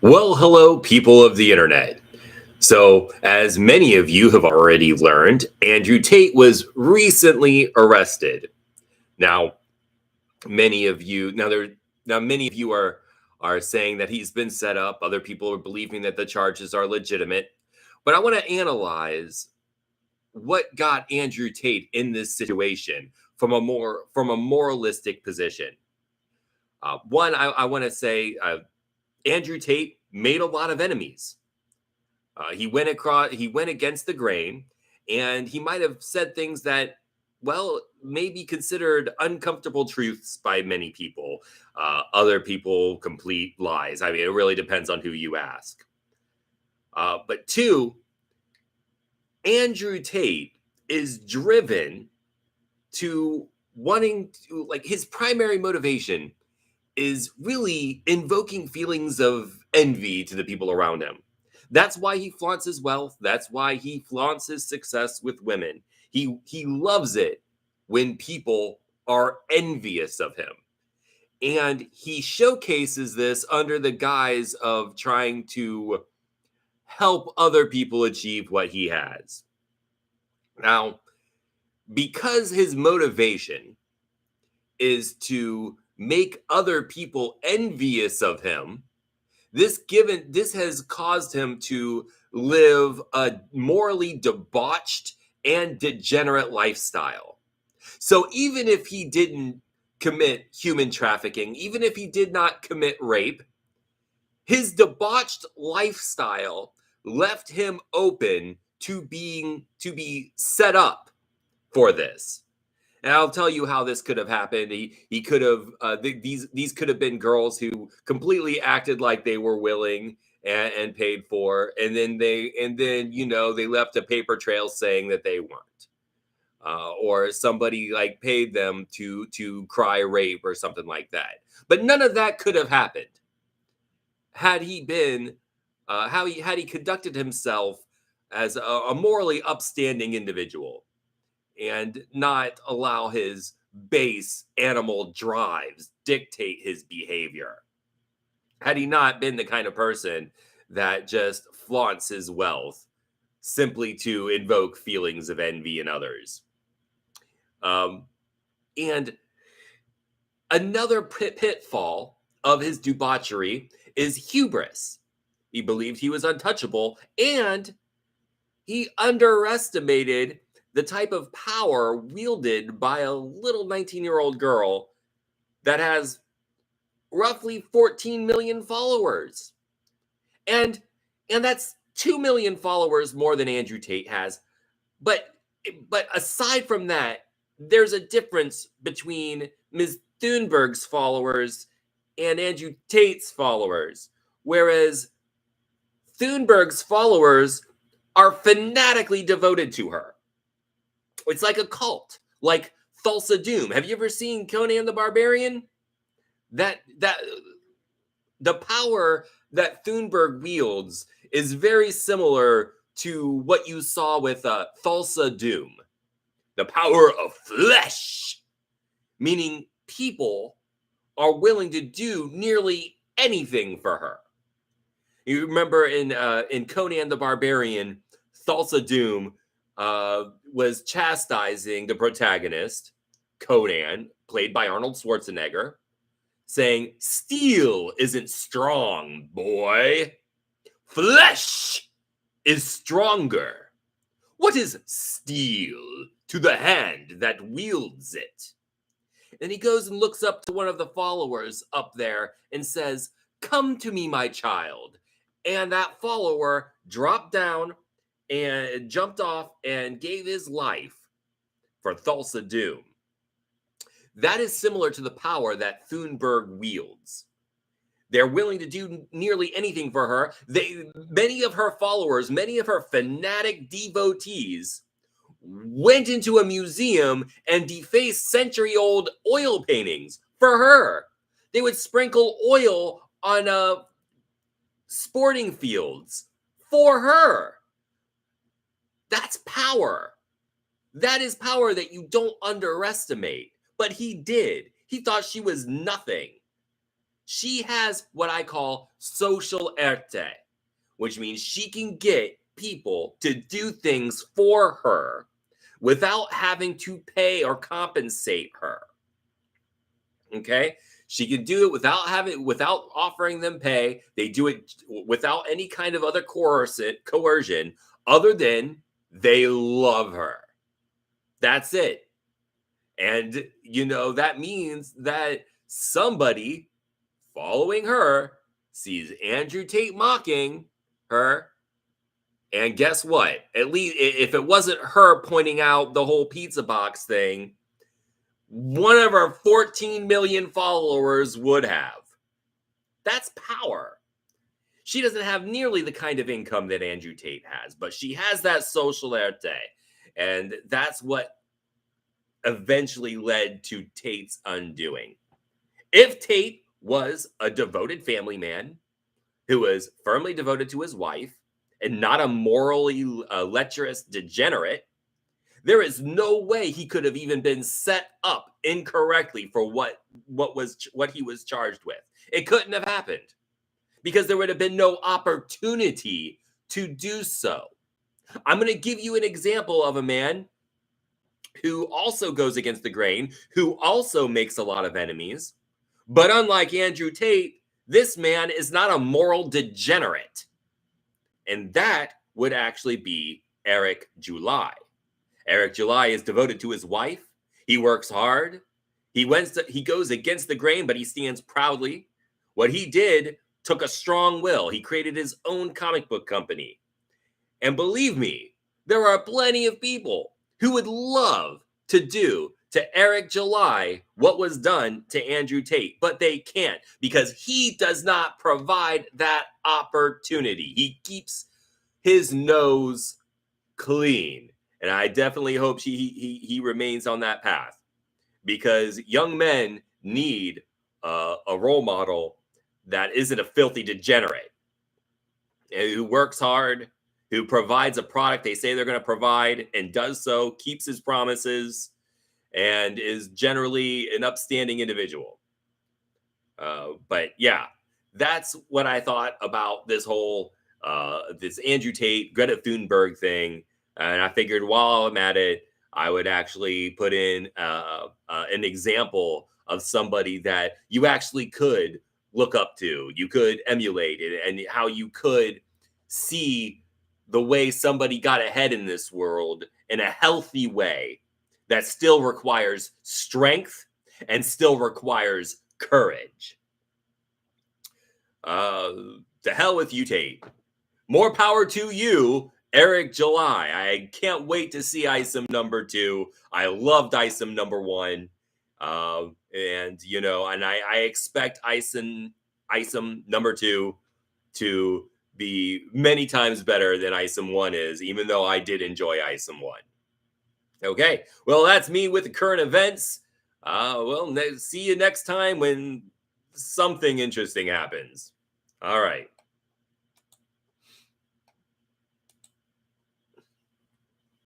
Well, hello, people of the internet. So, as many of you have already learned, Andrew Tate was recently arrested. Now, many of you many of you are saying that he's been set up. Other people are believing that the charges are legitimate. But I want to analyze what got Andrew Tate in this situation from a moralistic position. One, I want to say Andrew Tate made a lot of enemies. He went against the grain, and he might have said things that, well, may be considered uncomfortable truths by many people. Other people, complete lies. I mean, it really depends on who you ask. But two, Andrew Tate is driven to wanting to, like, his primary motivation is really invoking feelings of envy to the people around him. That's why he flaunts his wealth. That's why he flaunts his success with women. He loves it when people are envious of him. And he showcases this under the guise of trying to help other people achieve what he has. Now, because his motivation is to make other people envious of him, this has caused him to live a morally debauched and degenerate lifestyle. So even if he didn't commit human trafficking, even if he did not commit rape, his debauched lifestyle left him open to be set up for this. And I'll tell you how this could have happened. He could have these could have been girls who completely acted like they were willing and paid for, and then they left a paper trail saying that they weren't, or somebody like paid them to cry rape or something like that. But none of that could have happened had he been how he had he conducted himself as a morally upstanding individual and not allow his base animal drives dictate his behavior. Had he not been the kind of person that just flaunts his wealth simply to invoke feelings of envy in others. And another pitfall of his debauchery is hubris. He believed he was untouchable, and he underestimated the type of power wielded by a little 19-year-old girl that has roughly 14 million followers. And that's 2 million followers more than Andrew Tate has. But aside from that, there's a difference between Ms. Thunberg's followers and Andrew Tate's followers. Whereas Thunberg's followers are fanatically devoted to her. It's like a cult, like Thulsa Doom. Have you ever seen Conan the Barbarian? That the power that Thunberg wields is very similar to what you saw with Thulsa Doom. The power of flesh, meaning people are willing to do nearly anything for her. You remember in Conan the Barbarian, Thulsa Doom was chastising the protagonist, Conan, played by Arnold Schwarzenegger, saying, "Steel isn't strong, boy. Flesh is stronger. What is steel to the hand that wields it?" And he goes and looks up to one of the followers up there and says, "Come to me, my child." And that follower dropped down and jumped off and gave his life for Thulsa Doom. That is similar to the power that Thunberg wields. They're willing to do nearly anything for her. Many of her followers, many of her fanatic devotees went into a museum and defaced century-old oil paintings for her. They would sprinkle oil on sporting fields for her. That's power. That is power that you don't underestimate. But he did. He thought she was nothing. She has what I call social arte, which means she can get people to do things for her without having to pay or compensate her. Okay? She can do it without offering them pay. They do it without any kind of other coercion other than they love her. That's it. And that means that somebody following her sees Andrew Tate mocking her. And guess what? At least if it wasn't her pointing out the whole pizza box thing, one of her 14 million followers would have. That's power. She doesn't have nearly the kind of income that Andrew Tate has, but she has that social arte. And that's what eventually led to Tate's undoing. If Tate was a devoted family man who was firmly devoted to his wife and not a morally lecherous degenerate, there is no way he could have even been set up incorrectly for what he was charged with. It couldn't have happened because there would have been no opportunity to do so. I'm going to give you an example of a man who also goes against the grain, who also makes a lot of enemies. But unlike Andrew Tate, this man is not a moral degenerate. And that would actually be Eric July. Eric July is devoted to his wife. He works hard. He goes against the grain, but he stands proudly. What he did took a strong will. He created his own comic book company. And believe me, there are plenty of people who would love to do to Eric July what was done to Andrew Tate, but they can't because he does not provide that opportunity. He keeps his nose clean. And I definitely hope he remains on that path because young men need a role model that isn't a filthy degenerate, who works hard, who provides a product they say they're going to provide and does so, keeps his promises, and is generally an upstanding individual. But yeah, that's what I thought about this whole this Andrew Tate, Greta Thunberg thing. And I figured while I'm at it, I would actually put in an example of somebody that you actually could look up to, you could emulate it, and how you could see the way somebody got ahead in this world in a healthy way that still requires strength and still requires courage. To hell with you, Tate. More power to you, Eric July. I can't wait to see Isom #2. I loved Isom #1. And I expect Isom #2 to be many times better than Isom 1 is, even though I did enjoy Isom 1. Okay, well, that's me with the current events. See you next time when something interesting happens. All right.